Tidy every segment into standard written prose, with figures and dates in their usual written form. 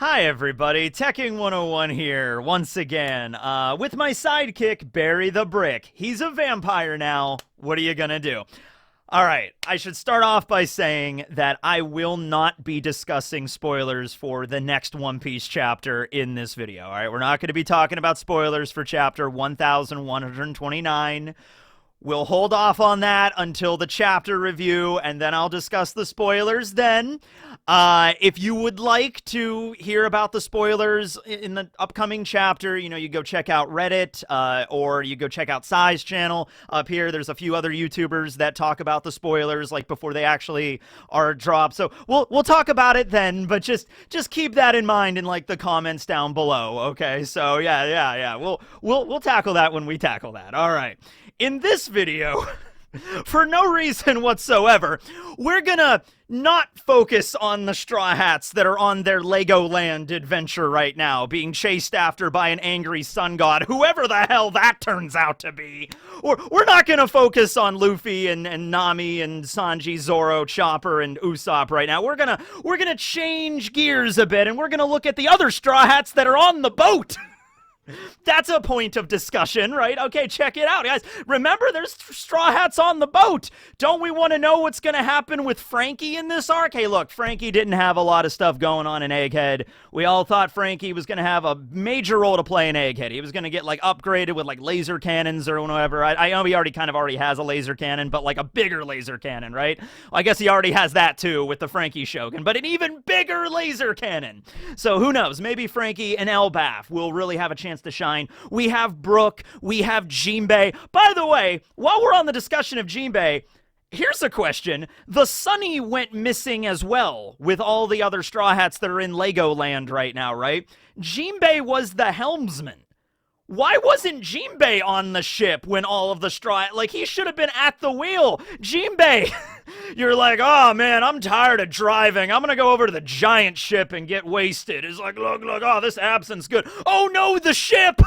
Hi everybody, Teching 101 here, once again, with my sidekick, Barry the Brick. He's a vampire now. What are you gonna do? Alright, I should start off by saying that I will not be discussing spoilers for the next One Piece chapter in this video, alright? We're not going to be talking about spoilers for chapter 1129. We'll hold off on that until the chapter review, and then I'll discuss the spoilers then. If you would like to hear about the spoilers in the upcoming chapter, you go check out Reddit, or you go check out Sai's channel. Up here, there's a few other YouTubers that talk about the spoilers, like, before they actually are dropped. So we'll talk about it then, but just keep that in mind in, like, the comments down below, okay? So, yeah. We'll tackle that when we tackle that. All right. In this video, for no reason whatsoever, we're gonna not focus on the Straw Hats that are on their Legoland adventure right now, being chased after by an angry sun god, whoever the hell that turns out to be. Or we're not gonna focus on Luffy and Nami and Sanji, Zoro, Chopper, and Usopp right now. We're gonna change gears a bit, and we're gonna look at the other Straw Hats that are on the boat. That's a point of discussion, right? Okay, check it out, guys. Remember, there's Straw Hats on the boat. Don't we want to know what's going to happen with Frankie in this arc? Hey, look, Frankie didn't have a lot of stuff going on in Egghead. We all thought Frankie was going to have a major role to play in Egghead. He was going to get, like, upgraded with, like, laser cannons or whatever. I know he already has a laser cannon, but, like, a bigger laser cannon, right? Well, I guess he already has that, too, with the Frankie Shogun, but an even bigger laser cannon. So, who knows? Maybe Frankie and Elbaf will really have a chance to shine. We have Brook, we have Jinbei. By the way, while we're on the discussion of Jinbei, here's a question. The Sunny went missing as well with all the other Straw Hats that are in Legoland right now, right? Jinbei was the helmsman. Why wasn't Jinbei on the ship when all of the Straw... Like, he should have been at the wheel. Jinbei! You're like, oh, man, I'm tired of driving. I'm gonna go over to the giant ship and get wasted. It's like, look, oh, this absinthe good. Oh, no, the ship!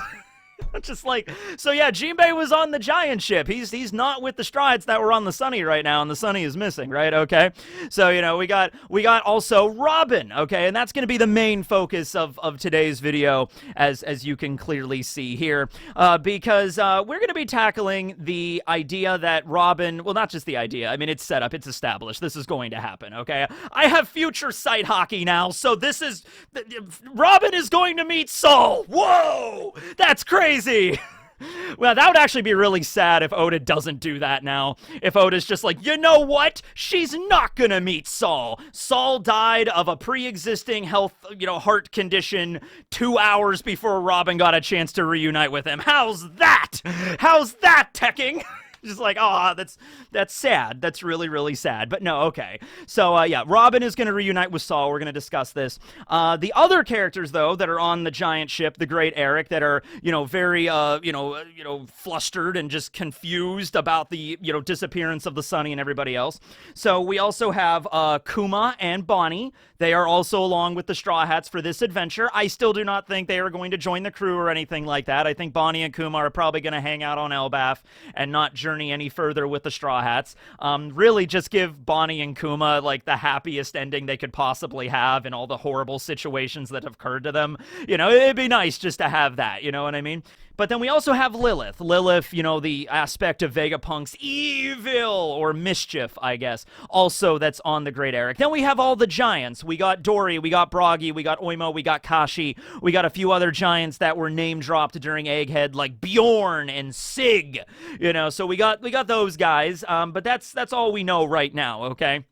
Just like, so yeah, Jinbei was on the giant ship. He's not with the Straw Hats that were on the Sunny right now, and the Sunny is missing, right? Okay, so we got also Robin, okay, and that's going to be the main focus of today's video, as you can clearly see here, because we're going to be tackling the idea that Robin, well, not just the idea. I mean, it's set up, it's established. This is going to happen, okay? I have future sight hockey now, so Robin is going to meet Saul. Whoa, that's crazy. Well, that would actually be really sad if Oda doesn't do that now. If Oda's just like, you know what? She's not gonna meet Saul. Saul died of a pre-existing heart condition 2 hours before Robin got a chance to reunite with him. How's that? How's that, Tekking? Just like, oh, that's sad. That's really, really sad. But no, okay. So, yeah, Robin is going to reunite with Saul. We're going to discuss this. The other characters, though, that are on the giant ship, the great Eirik, that are, very, flustered and just confused about the, disappearance of the Sunny and everybody else. So we also have Kuma and Bonnie. They are also along with the Straw Hats for this adventure. I still do not think they are going to join the crew or anything like that. I think Bonnie and Kuma are probably going to hang out on Elbaf and not journey any further with the Straw Hats. Really just give Bonnie and Kuma, like, the happiest ending they could possibly have in all the horrible situations that have occurred to them. It'd be nice just to have that, you know what I mean? But then we also have Lilith. Lilith, the aspect of Vegapunk's evil, or mischief, I guess, also that's on the Great Eirik. Then we have all the giants. We got Dory, we got Bragi, we got Oimo, we got Kashi, we got a few other giants that were name-dropped during Egghead, like Bjorn and Sig, so we got those guys, but that's all we know right now, okay?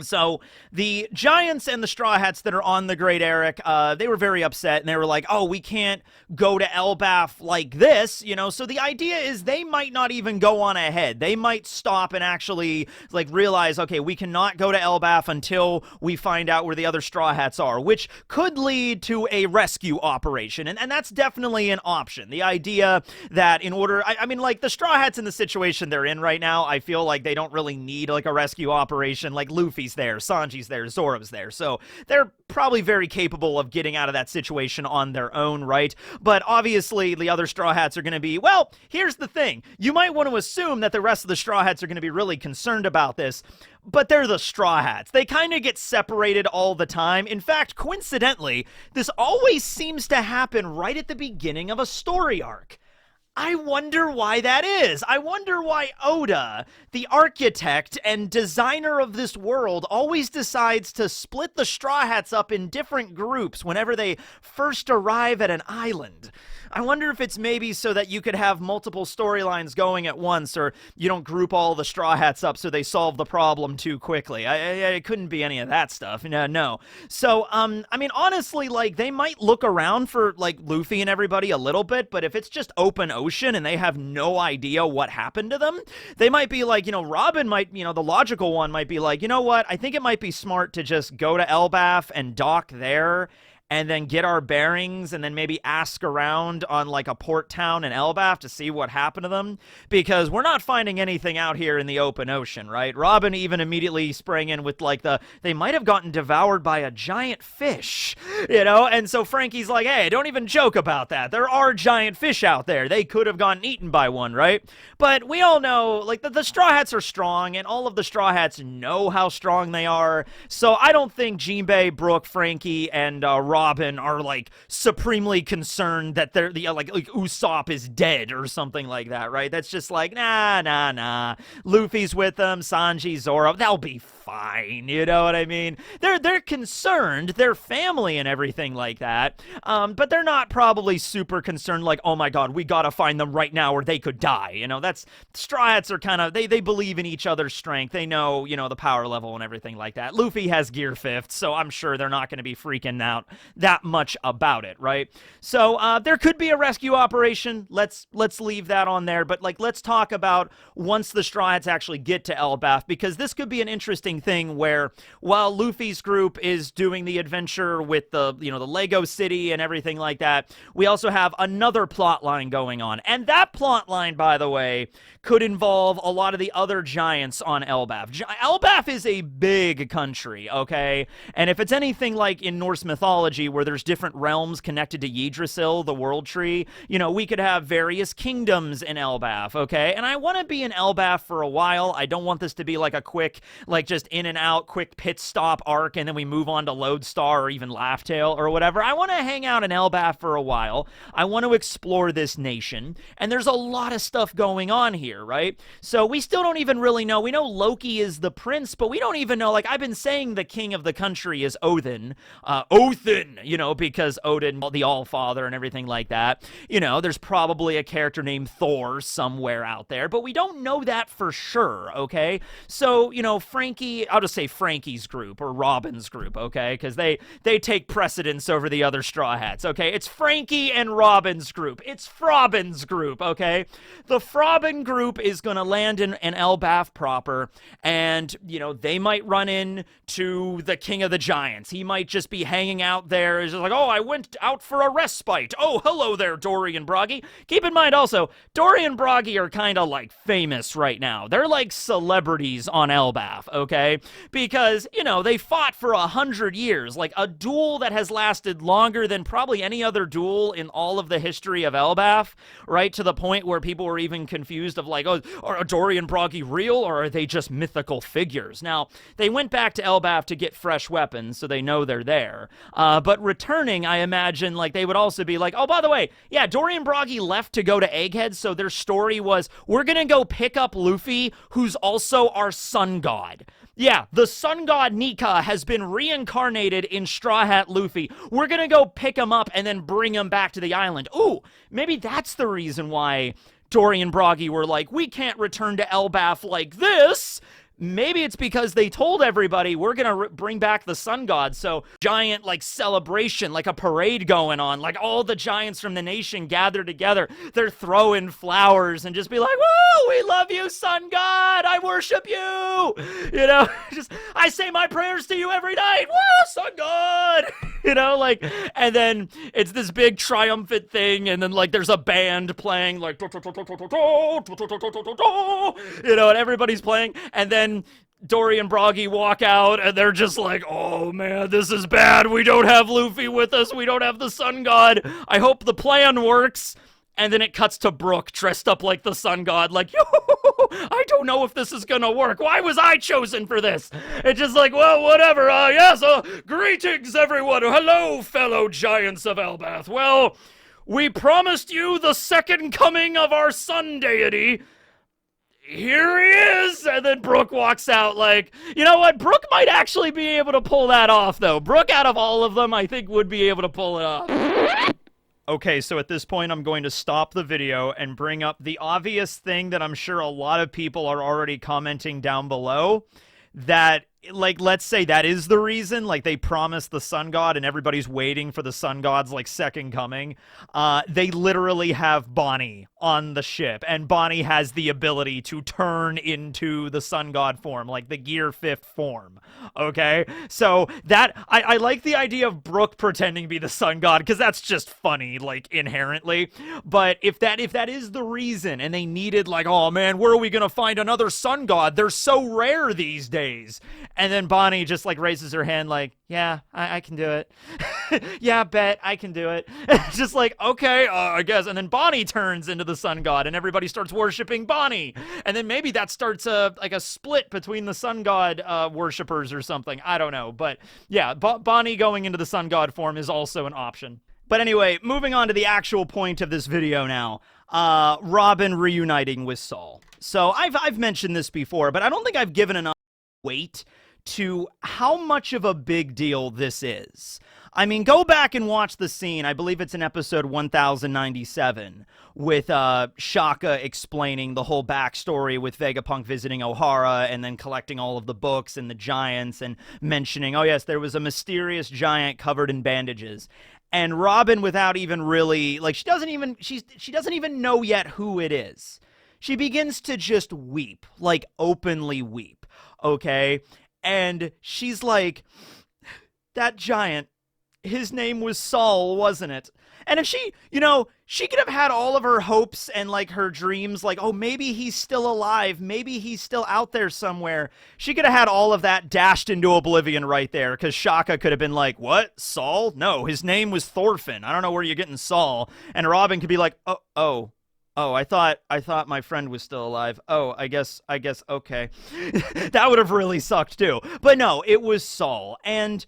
So, the Giants and the Straw Hats that are on the Great Eirik, they were very upset, and they were like, oh, we can't go to Elbaf like this, so the idea is they might not even go on ahead. They might stop and actually, like, realize, okay, we cannot go to Elbaf until we find out where the other Straw Hats are, which could lead to a rescue operation, and that's definitely an option. The idea that in order, I mean, like, the Straw Hats in the situation they're in right now, I feel like they don't really need, like, a rescue operation. Like, Luffy Luffy's there, Sanji's there, Zoro's there. So they're probably very capable of getting out of that situation on their own, right? But obviously, the other Straw Hats are going to be, well, here's the thing. You might want to assume that the rest of the Straw Hats are going to be really concerned about this, but they're the Straw Hats. They kind of get separated all the time. In fact, coincidentally, this always seems to happen right at the beginning of a story arc. I wonder why that is. I wonder why Oda, the architect and designer of this world, always decides to split the Straw Hats up in different groups whenever they first arrive at an island. I wonder if it's maybe so that you could have multiple storylines going at once, or you don't group all the Straw Hats up so they solve the problem too quickly. It couldn't be any of that stuff. No. So, I mean, honestly, like, they might look around for, like, Luffy and everybody a little bit, but if it's just open ocean and they have no idea what happened to them, they might be like, Robin might, the logical one might be like, you know what, I think it might be smart to just go to Elbaf and dock there, and then get our bearings, and then maybe ask around on, like, a port town in Elbaf to see what happened to them, because we're not finding anything out here in the open ocean, right? Robin even immediately sprang in with, like, they might have gotten devoured by a giant fish, and so Frankie's like, hey, don't even joke about that. There are giant fish out there. They could have gotten eaten by one, right? But we all know, like, the Straw Hats are strong, and all of the Straw Hats know how strong they are, so I don't think Jinbei, Brook, Frankie, and Robin are, like, supremely concerned that they're like Usopp is dead or something like that, right? That's just like, nah. Luffy's with them, Sanji, Zoro, they'll be fine, you know what I mean? They're concerned, they're family and everything like that, but they're not probably super concerned, like, oh my god, we gotta find them right now or they could die, that's, Straw Hats are kind of, they believe in each other's strength, they know, the power level and everything like that. Luffy has Gear 5th, so I'm sure they're not going to be freaking out that much about it, right? So there could be a rescue operation. Let's leave that on there, but, like, let's talk about once the Straw Hats actually get to Elbaf, because this could be an interesting thing where, while Luffy's group is doing the adventure with the the Lego City and everything like that, we also have another plot line going on, and that plot line, by the way, could involve a lot of the other giants on Elbaf. Elbaf is a big country, okay? And if it's anything like in Norse mythology, where there's different realms connected to Yggdrasil, the world tree, we could have various kingdoms in Elbaf, okay? And I want to be in Elbaf for a while. I don't want this to be like a quick, like, just in and out, quick pit stop arc, and then we move on to Lodestar or even Laugh-Tale or whatever. I want to hang out in Elbaf for a while. I want to explore this nation, and there's a lot of stuff going on here, right? So we still don't even really know. We know Loki is the prince, but we don't even know, like, I've been saying the king of the country is Othin, because Odin, the All-Father and everything like that. There's probably a character named Thor somewhere out there, but we don't know that for sure, okay? So, Frankie, I'll just say Frankie's group or Robin's group, okay? Because they take precedence over the other Straw Hats, okay? It's Frankie and Robin's group. It's Frobin's group, okay? The Frobin group is going to land in Elbaf proper, and, they might run into the King of the Giants. He might just be hanging out there. He's just like, oh, I went out for a respite. Oh, hello there, Dory and Broggy. Keep in mind also, Dory and Broggy are kind of, like, famous right now. They're like celebrities on Elbaf, okay? Because, they fought for 100 years, like a duel that has lasted longer than probably any other duel in all of the history of Elbaf, right? To the point where people were even confused of, like, oh, are Dory and Broggy real, or are they just mythical figures? Now, they went back to Elbaf to get fresh weapons, so they know they're there. But returning, I imagine, like, they would also be like, oh, by the way, yeah, Dory and Broggy left to go to Egghead, so their story was, we're gonna go pick up Luffy, who's also our sun god. Yeah, the sun god Nika has been reincarnated in Straw Hat Luffy. We're gonna go pick him up and then bring him back to the island. Ooh, maybe that's the reason why Dory and Broggy were like, we can't return to Elbaf like this. Maybe it's because they told everybody, we're gonna bring back the sun god, so giant, like, celebration, like a parade going on, like all the giants from the nation gather together, they're throwing flowers and just be like, woo, we love you, sun god, I worship you, just, I say my prayers to you every night, woo, sun god, like, and then it's this big triumphant thing, and then, like, there's a band playing, like, and everybody's playing, and then Dory and Broggy walk out, and they're just like, oh man, this is bad. We don't have Luffy with us. We don't have the Sun God. I hope the plan works. And then it cuts to Brook dressed up like the Sun God, like, yo, I don't know if this is gonna work. Why was I chosen for this? It's just like, well, whatever. Yes, greetings, everyone. Hello, fellow giants of Elbaf. Well, we promised you the second coming of our sun deity. Here he is. And then Brook walks out like, you know what? Brook might actually be able to pull that off, though. Brook, out of all of them, I think would be able to pull it off. Okay, so at this point, I'm going to stop the video and bring up the obvious thing that I'm sure a lot of people are already commenting down below. That, like, let's say that is the reason, like, they promised the Sun God and everybody's waiting for the Sun God's, like, second coming. They literally have Bonnie on the ship, and Bonnie has the ability to turn into the Sun God form, like the Gear 5th form, okay? So, that, I like the idea of Brook pretending to be the Sun God, because that's just funny, like, inherently. But if that is the reason, and they needed, like, oh man, where are we gonna find another Sun God? They're so rare these days. And then Bonnie just, like, raises her hand like, yeah, I can do it. Yeah, bet, I can do it. Just like, okay, I guess. And then Bonnie turns into the Sun God, and everybody starts worshiping Bonnie. And then maybe that starts like a split between the Sun God worshippers or something. I don't know. But yeah, Bonnie going into the Sun God form is also an option. But anyway, moving on to the actual point of this video now. Robin reuniting with Saul. So I've mentioned this before, but I don't think I've given enough weight to how much of a big deal this is. I mean, go back and watch the scene. I believe it's in episode 1097 with Shaka explaining the whole backstory with Vegapunk visiting Ohara and then collecting all of the books and the giants and mentioning, oh yes, there was a mysterious giant covered in bandages. And Robin, without even really, like, she doesn't even know yet who it is. She begins to just weep, like openly weep, okay? And she's like, that giant, his name was Saul, wasn't it? And if she, you know, she could have had all of her hopes and, like, her dreams, like, oh, maybe he's still alive, maybe he's still out there somewhere. She could have had all of that dashed into oblivion right there, because Shaka could have been like, what, Saul? No, his name was Thorfinn. I don't know where you're getting Saul. And Robin could be like, oh, I thought my friend was still alive. Oh, I guess, okay. That would have really sucked too. But no, it was Saul. And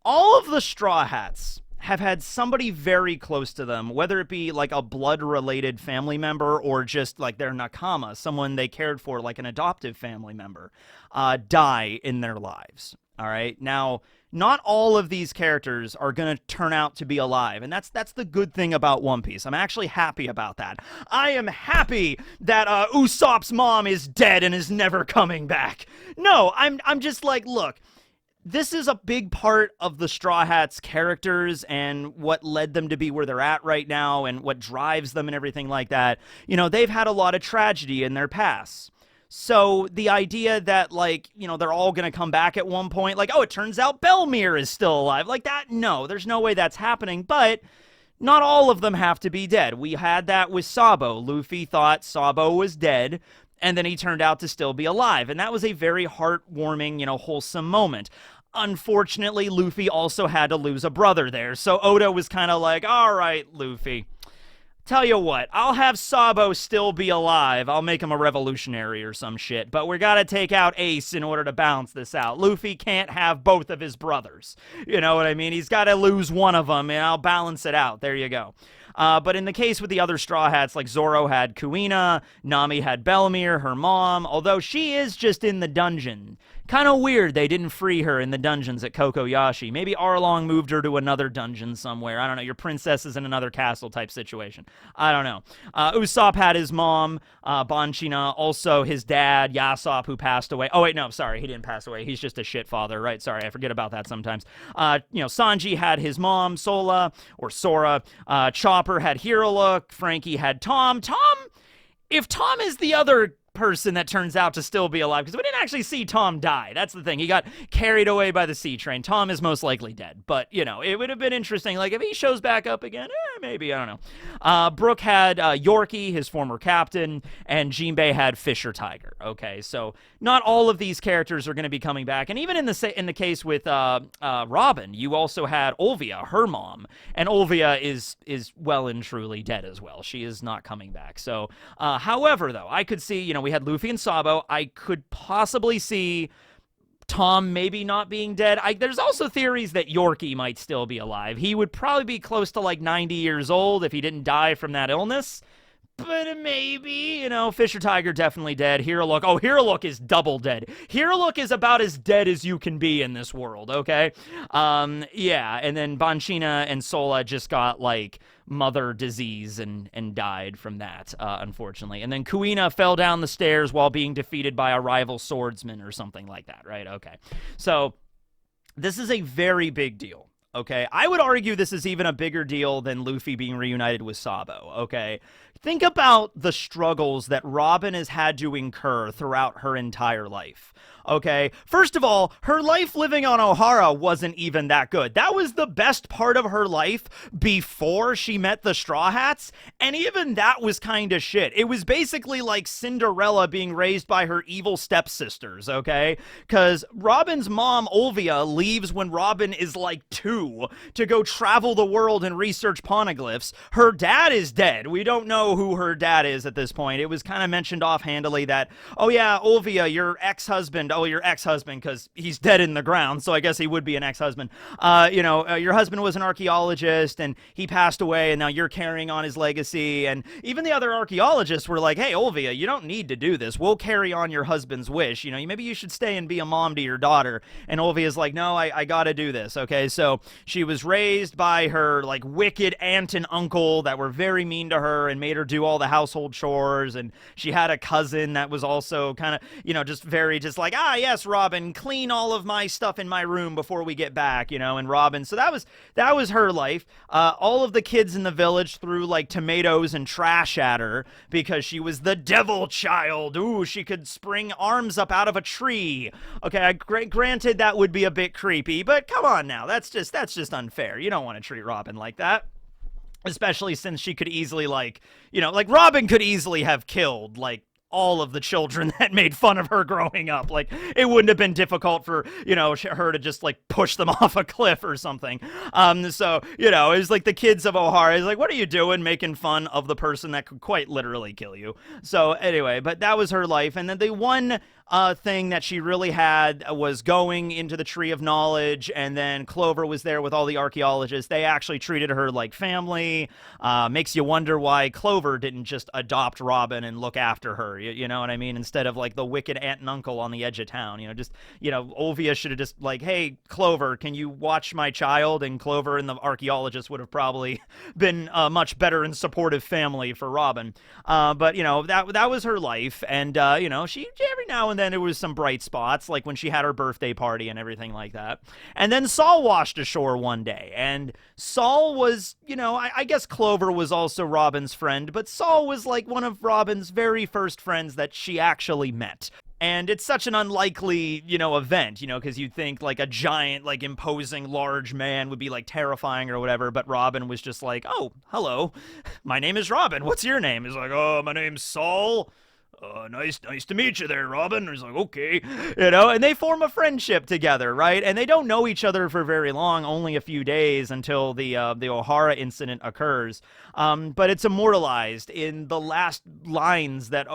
all of the Straw Hats have had somebody very close to them, whether it be like a blood-related family member or just like their nakama, someone they cared for, like an adoptive family member, die in their lives. All right? Now, not all of these characters are going to turn out to be alive, and that's the good thing about One Piece. I'm actually happy about that. I am happy that Usopp's mom is dead and is never coming back. No, I'm just like, look, this is a big part of the Straw Hats' characters and what led them to be where they're at right now and what drives them and everything like that. You know, they've had a lot of tragedy in their past. So the idea that, like, you know, they're all going to come back at one point, like, oh, it turns out Belmir is still alive, like that, no, there's no way that's happening, but not all of them have to be dead. We had that with Sabo. Luffy thought Sabo was dead, and then he turned out to still be alive, and that was a very heartwarming, you know, wholesome moment. Unfortunately, Luffy also had to lose a brother there, so Oda was kind of like, all right, Luffy, tell you what, I'll have Sabo still be alive. I'll make him a revolutionary or some shit. But we gotta take out Ace in order to balance this out. Luffy can't have both of his brothers. You know what I mean? He's gotta lose one of them, and I'll balance it out. There you go. But in the case with the other Straw Hats, like Zoro had Kuina, Nami had Belmir, her mom, although she is just in the dungeon. Kind of weird they didn't free her in the dungeons at Kokoyashi. Maybe Arlong moved her to another dungeon somewhere. I don't know. Your princess is in another castle type situation. I don't know. Usopp had his mom, Banchina, also his dad, Yasop, who passed away. Oh, wait, no, sorry. He didn't pass away. He's just a shit father, right? Sorry, I forget about that sometimes. You know, Sanji had his mom, Sola, or Sora. Chopper had Hirula. Frankie had Tom. If Tom is the other person that turns out to still be alive, because we didn't actually see Tom die. That's the thing. He got carried away by the sea train. Tom is most likely dead, but it would have been interesting, like, if he shows back up again, maybe, I don't know. Brooke had Yorkie, his former captain, and Jinbei had Fisher Tiger. Okay, so not all of these characters are going to be coming back, and even in the case with Robin, you also had Olvia, her mom, and Olvia is well and truly dead as well. She is not coming back. So, however, though, I could see, we had Luffy and Sabo. I could possibly see Tom maybe not being dead. There's also theories that Yorkie might still be alive. He would probably be close to like 90 years old if he didn't die from that illness. But maybe, Fisher Tiger definitely dead. Hiralook. Oh, Hiralook is double dead. Hiralook is about as dead as you can be in this world, okay? Yeah, and then Banchina and Sola just got, like, mother disease and died from that, unfortunately. And then Kuina fell down the stairs while being defeated by a rival swordsman or something like that, right? Okay. So, this is a very big deal. Okay, I would argue this is even a bigger deal than Luffy being reunited with Sabo, okay? Think about the struggles that Robin has had to incur throughout her entire life, okay? First of all, her life living on Ohara wasn't even that good. That was the best part of her life before she met the Straw Hats, and even that was kind of shit. It was basically like Cinderella being raised by her evil stepsisters, okay? Because Robin's mom, Olvia, leaves when Robin is like 2 to go travel the world and research poneglyphs. Her dad is dead. We don't know who her dad is at this point. It was kind of mentioned offhandedly that, oh yeah, Olvia, your ex-husband, because he's dead in the ground, so I guess he would be an ex-husband. Your husband was an archaeologist, and he passed away, and now you're carrying on his legacy. And even the other archaeologists were like, hey, Olvia, you don't need to do this. We'll carry on your husband's wish. Maybe you should stay and be a mom to your daughter. And Olvia's like, no, I gotta do this, okay? So she was raised by her, like, wicked aunt and uncle that were very mean to her and made her do all the household chores, and she had a cousin that was also kind of, just like, yes, Robin, clean all of my stuff in my room before we get back, and Robin, so that was her life. All of the kids in the village threw, like, tomatoes and trash at her because she was the devil child. Ooh, she could spring arms up out of a tree. Okay, granted that would be a bit creepy, but come on now, that's just unfair. You don't want to treat Robin like that. Especially since she could easily, Robin could easily have killed, like, all of the children that made fun of her growing up. Like, it wouldn't have been difficult for, her to just, like, push them off a cliff or something. So, it was like the kids of Ohara. It's like, what are you doing making fun of the person that could quite literally kill you? So, anyway, but that was her life. And then the one thing that she really had was going into the Tree of Knowledge, and then Clover was there with all the archaeologists. They actually treated her like family. Makes you wonder why Clover didn't just adopt Robin and look after her, you know what I mean? Instead of, like, the wicked aunt and uncle on the edge of town, Olvia should have just, like, hey, Clover, can you watch my child? And Clover and the archaeologist would have probably been a much better and supportive family for Robin. But, that was her life, and, she every now and then there was some bright spots, like when she had her birthday party and everything like that. And then Saul washed ashore one day, and Saul was, I guess Clover was also Robin's friend, but Saul was like one of Robin's very first friends that she actually met. And it's such an unlikely, event, because you'd think, like, a giant, like, imposing large man would be, like, terrifying or whatever, but Robin was just like, oh, hello, my name is Robin, what's your name? He's like, oh, my name's Saul. Nice to meet you there, Robin. He's like, okay, and they form a friendship together, right? And they don't know each other for very long, only a few days until the Ohara incident occurs. But it's immortalized in the last lines that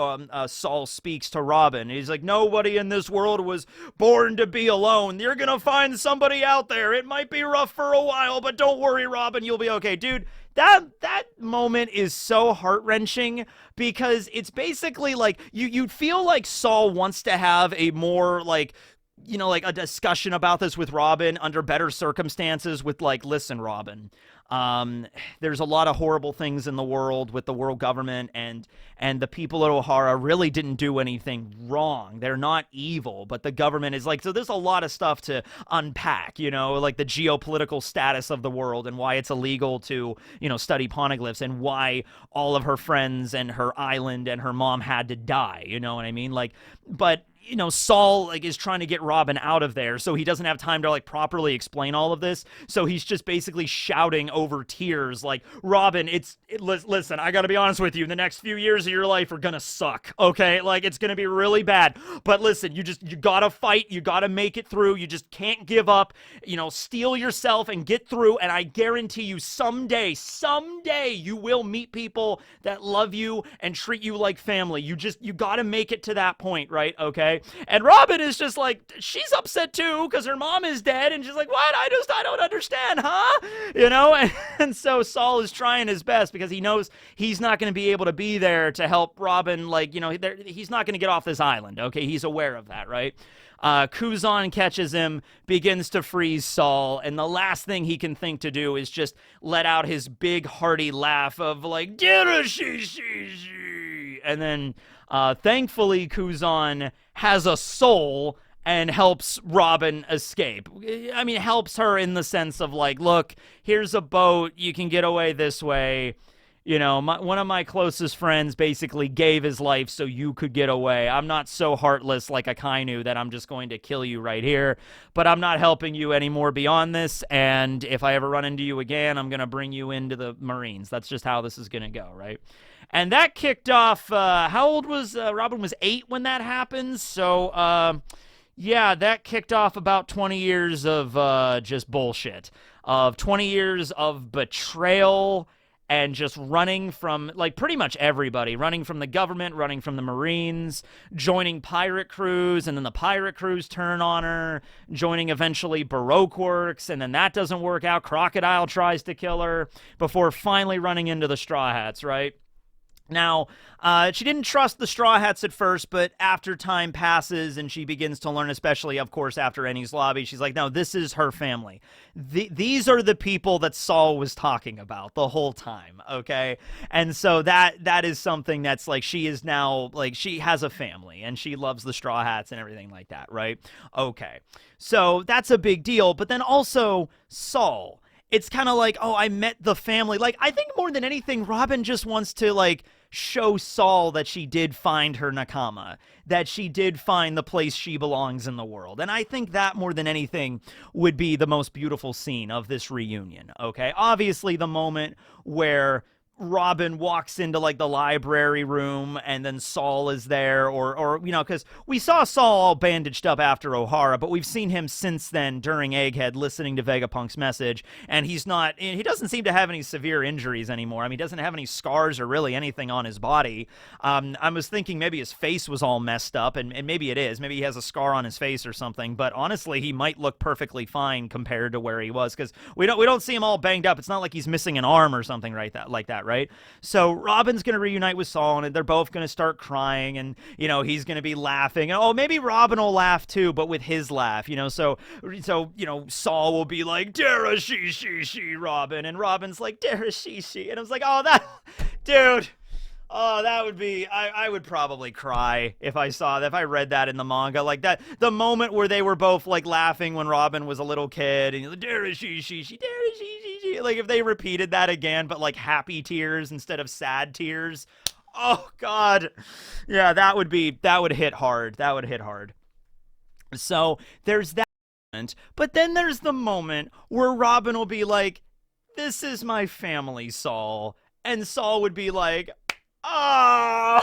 Saul speaks to Robin. He's like, nobody in this world was born to be alone. You're gonna find somebody out there. It might be rough for a while, but don't worry, Robin, you'll be okay. Dude, that moment is so heart-wrenching because it's basically like you'd feel like Saul wants to have a more, like, like a discussion about this with Robin under better circumstances with like, listen, Robin, there's a lot of horrible things in the world with the world government, and the people at O'Hara really didn't do anything wrong. They're not evil, but the government is like, so there's a lot of stuff to unpack, like the geopolitical status of the world and why it's illegal to, study poneglyphs, and why all of her friends and her island and her mom had to die, you know what I mean? Like, but Saul like is trying to get Robin out of there, so he doesn't have time to like properly explain all of this. So he's just basically shouting over tears, like, Robin, listen, I gotta be honest with you, the next few years of your life are gonna suck, okay? Like, it's gonna be really bad. But listen, you gotta fight, you gotta make it through, you just can't give up, steel yourself and get through, and I guarantee you someday you will meet people that love you and treat you like family. You gotta make it to that point, right? Okay? And Robin is just like, she's upset too because her mom is dead, and she's like, what? I don't understand, huh? And so Saul is trying his best because he knows he's not going to be able to be there to help Robin. Like, he's not going to get off this island. Okay, he's aware of that, right? Kuzan catches him, begins to freeze Saul, and the last thing he can think to do is just let out his big hearty laugh of like, and then thankfully Kuzan has a soul and helps Robin escape. I mean, helps her in the sense of like, look, here's a boat, you can get away this way. One of my closest friends basically gave his life so you could get away. I'm not so heartless like a Kainu that I'm just going to kill you right here, but I'm not helping you anymore beyond this, and if I ever run into you again, I'm going to bring you into the Marines. That's just how this is going to go, right? And that kicked off, how old was, Robin was 8 when that happened, so, yeah, that kicked off about 20 years of just bullshit, of 20 years of betrayal and just running from, like, pretty much everybody, running from the government, running from the Marines, joining pirate crews, and then the pirate crews turn on her, joining eventually Baroque Works, and then that doesn't work out. Crocodile tries to kill her before finally running into the Straw Hats, right? Now, she didn't trust the Straw Hats at first, but after time passes and she begins to learn, especially, of course, after Enni's Lobby, she's like, no, this is her family. These are the people that Saul was talking about the whole time, okay? And so that is something that's like, she is now, like, she has a family, and she loves the Straw Hats and everything like that, right? Okay, so that's a big deal, but then also Saul. It's kind of like, oh, I met the family. Like, I think more than anything, Robin just wants to, like, show Saul that she did find her nakama, that she did find the place she belongs in the world. And I think that more than anything would be the most beautiful scene of this reunion, okay? Obviously, the moment where Robin walks into like the library room and then Saul is there, or because we saw Saul all bandaged up after O'Hara, but we've seen him since then during Egghead listening to Vegapunk's message, and he doesn't seem to have any severe injuries anymore. I mean, he doesn't have any scars or really anything on his body. I was thinking maybe his face was all messed up, and maybe it is. Maybe he has a scar on his face or something, but honestly, he might look perfectly fine compared to where he was, because we don't see him all banged up. It's not like he's missing an arm or something like that, right? So Robin's going to reunite with Saul, and they're both going to start crying, and, he's going to be laughing. And, oh, maybe Robin will laugh too, but with his laugh, so Saul will be like, Dara she, Robin, and Robin's like, Dara she. And I was like, oh, dude. Oh, that would be, I would probably cry if I saw that, if I read that in the manga, like that, the moment where they were both like laughing when Robin was a little kid, and there is she, like if they repeated that again, but like happy tears instead of sad tears. Oh God. Yeah, that would hit hard. So there's that moment, but then there's the moment where Robin will be like, this is my family, Saul. And Saul would be like, oh,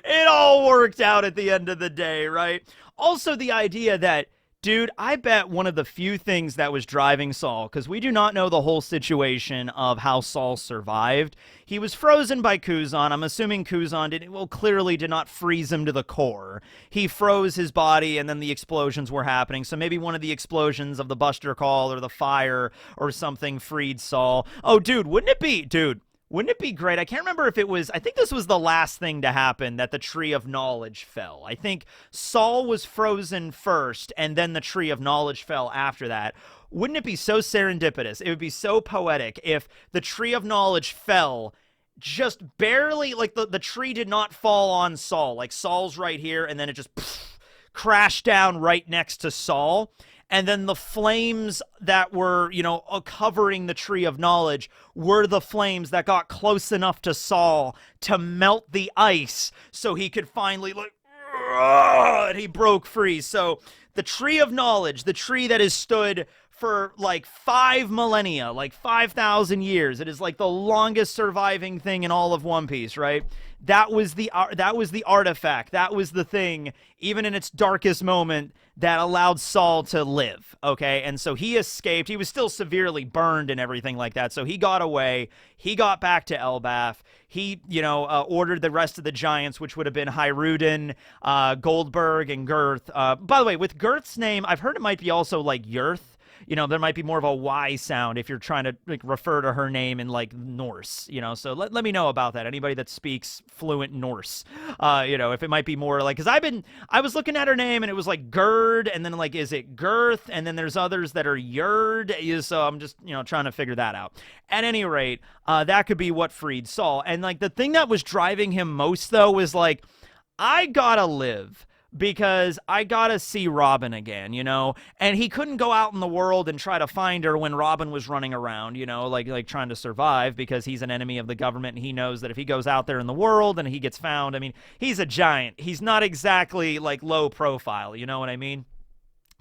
it all worked out at the end of the day, right? Also, the idea that, dude, I bet one of the few things that was driving Saul, because we do not know the whole situation of how Saul survived. He was frozen by Kuzan. I'm assuming Kuzan clearly did not freeze him to the core. He froze his body, and then the explosions were happening. So maybe one of the explosions of the Buster Call or the fire or something freed Saul. Oh, dude, wouldn't it be Wouldn't it be great? I can't remember if it was, I think this was the last thing to happen that the Tree of Knowledge fell. I think Saul was frozen first, and then the Tree of Knowledge fell after that. Wouldn't it be so serendipitous? It would be so poetic if the Tree of Knowledge fell just barely, like the tree did not fall on Saul. Like Saul's right here, and then it just crashed down right next to Saul. And then the flames that were, covering the Tree of Knowledge were the flames that got close enough to Saul to melt the ice so he could finally, and he broke free. So the Tree of Knowledge, the tree that has stood for like 5 millennia, like 5,000 years. It is like the longest surviving thing in all of One Piece, right? That was the artifact. That was the thing, even in its darkest moment, that allowed Saul to live, okay? And so he escaped. He was still severely burned and everything like that. So he got away. He got back to Elbaf. He, ordered the rest of the giants, which would have been Hyruden, Goldberg, and Girth. By the way, with Girth's name, I've heard it might be also like Yurth. There might be more of a Y sound if you're trying to refer to her name in like Norse, so let me know about that. Anybody that speaks fluent Norse, if it might be more like, because I was looking at her name and it was like Gerd, and then like, is it Girth? And then there's others that are Yerd, so I'm just, trying to figure that out. At any rate, that could be what freed Saul. And like the thing that was driving him most though was like, I gotta live. Because I gotta see Robin again, and he couldn't go out in the world and try to find her when Robin was running around, like trying to survive, because he's an enemy of the government, and he knows that if he goes out there in the world and he gets found, I mean, he's a giant. He's not exactly like low profile, you know what I mean?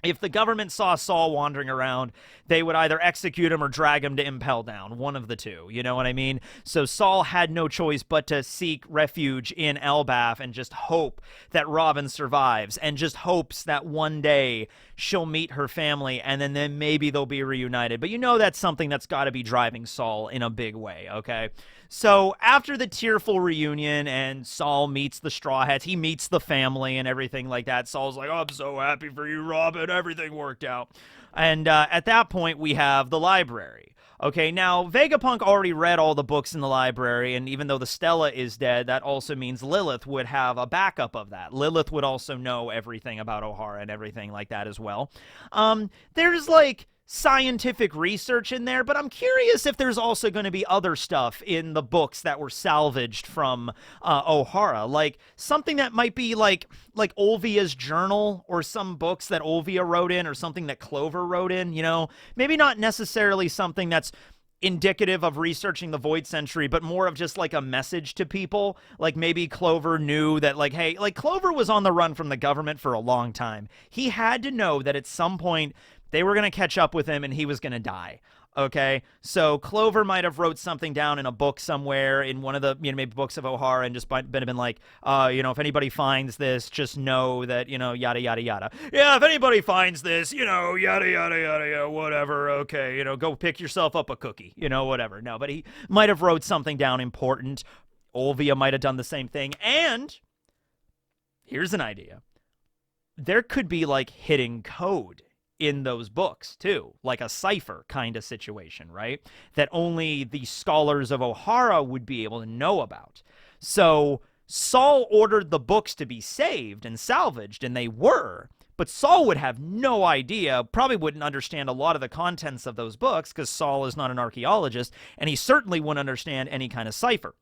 If the government saw Saul wandering around, they would either execute him or drag him to Impel Down, one of the two, you know what I mean? So Saul had no choice but to seek refuge in Elbaf and just hope that Robin survives, and just hopes that one day she'll meet her family, and then maybe they'll be reunited. But that's something that's got to be driving Saul in a big way, okay? So after the tearful reunion and Saul meets the Straw Hats, he meets the family and everything like that. Saul's like, oh, I'm so happy for you, Robin. Everything worked out. And at that point, we have the library. Okay, now, Vegapunk already read all the books in the library, and even though the Stella is dead, that also means Lilith would have a backup of that. Lilith would also know everything about O'Hara and everything like that as well. There's, like, scientific research in there, but I'm curious if there's also going to be other stuff in the books that were salvaged from O'Hara, like something that might be like Olvia's journal, or some books that Olvia wrote in, or something that Clover wrote in, maybe not necessarily something that's indicative of researching the Void Century, but more of just like a message to people. Like maybe Clover knew that, like, hey, like Clover was on the run from the government for a long time. He had to know that at some point they were going to catch up with him and he was going to die. Okay, so Clover might have wrote something down in a book somewhere in one of the, maybe books of O'Hara, and just been like, if anybody finds this, just know that, yada, yada, yada. Yeah, if anybody finds this, yada, yada, yada, whatever, okay, go pick yourself up a cookie, whatever. No, but he might have wrote something down important. Olvia might have done the same thing. And here's an idea. There could be, like, hidden code in those books too, like a cipher kind of situation, right? That only the scholars of O'Hara would be able to know about. So Saul ordered the books to be saved and salvaged, and they were, but Saul would have no idea, probably wouldn't understand a lot of the contents of those books, because Saul is not an archaeologist, and he certainly wouldn't understand any kind of cipher.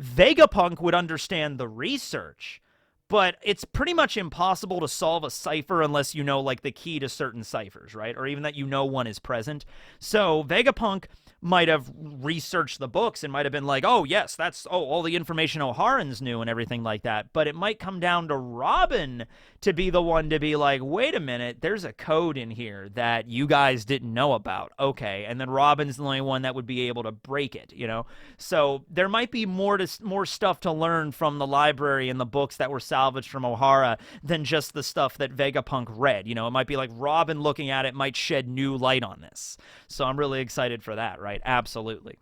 Vegapunk would understand the research, but it's pretty much impossible to solve a cipher unless you know, like, the key to certain ciphers, right? Or even that one is present. So Vegapunk might have researched the books and might have been like, oh, yes, that's all the information O'Harans knew and everything like that. But it might come down to Robin to be the one to be like, wait a minute, there's a code in here that you guys didn't know about. Okay, and then Robin's the only one that would be able to break it, So there might be more stuff to learn from the library and the books that were salvaged from O'Hara than just the stuff that Vegapunk read. It might be like Robin looking at it might shed new light on this. So I'm really excited for that, right? Absolutely.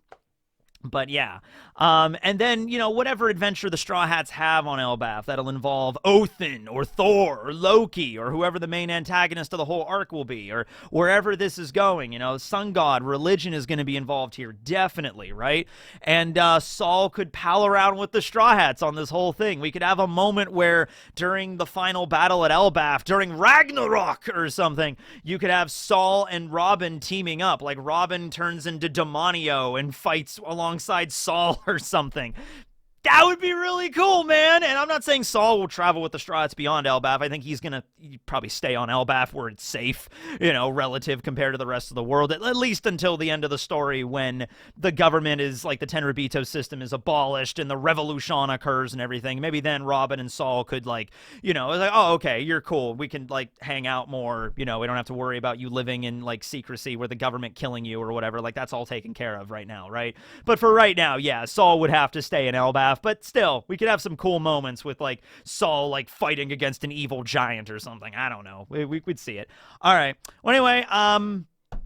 But yeah, and then, whatever adventure the Straw Hats have on Elbaf, that'll involve Othin or Thor or Loki or whoever the main antagonist of the whole arc will be, or wherever this is going. Sun God, religion is going to be involved here, definitely, right? And Saul could pal around with the Straw Hats on this whole thing. We could have a moment where during the final battle at Elbaf, during Ragnarok or something, you could have Saul and Robin teaming up. Like Robin turns into Demonio and fights alongside Saul or something. That would be really cool, man. And I'm not saying Saul will travel with the Straw Hats beyond Elbaf. I think he's going to probably stay on Elbaf where it's safe, relative compared to the rest of the world, at least until the end of the story when the government is, like, the Tenryubito system is abolished and the revolution occurs and everything. Maybe then Robin and Saul could, oh, okay, you're cool. We can, hang out more. We don't have to worry about you living in, secrecy where the government killing you or whatever. That's all taken care of right now, right? But for right now, yeah, Saul would have to stay in Elbaf. But still, we could have some cool moments with, Saul, fighting against an evil giant or something. I don't know. We'd see it. All right. Well, anyway,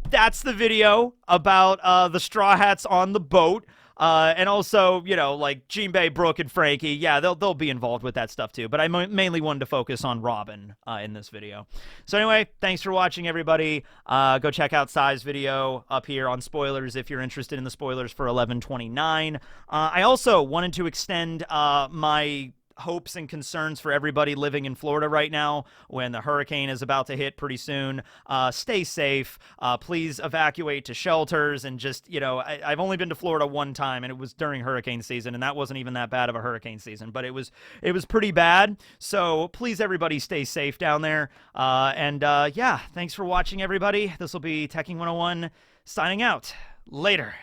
that's the video about the Straw Hats on the boat. And also, Jinbei, Brooke, and Frankie, yeah, they'll be involved with that stuff too. But I mainly wanted to focus on Robin in this video. So anyway, thanks for watching, everybody. Go check out Sai's video up here on spoilers if you're interested in the spoilers for 11/29. I also wanted to extend my hopes and concerns for everybody living in Florida right now when the hurricane is about to hit pretty soon. Stay safe. Please evacuate to shelters and just, I've only been to Florida one time and it was during hurricane season and that wasn't even that bad of a hurricane season, but it was pretty bad. So please, everybody, stay safe down there. Yeah, thanks for watching, everybody. This will be Teching 101 signing out. Later.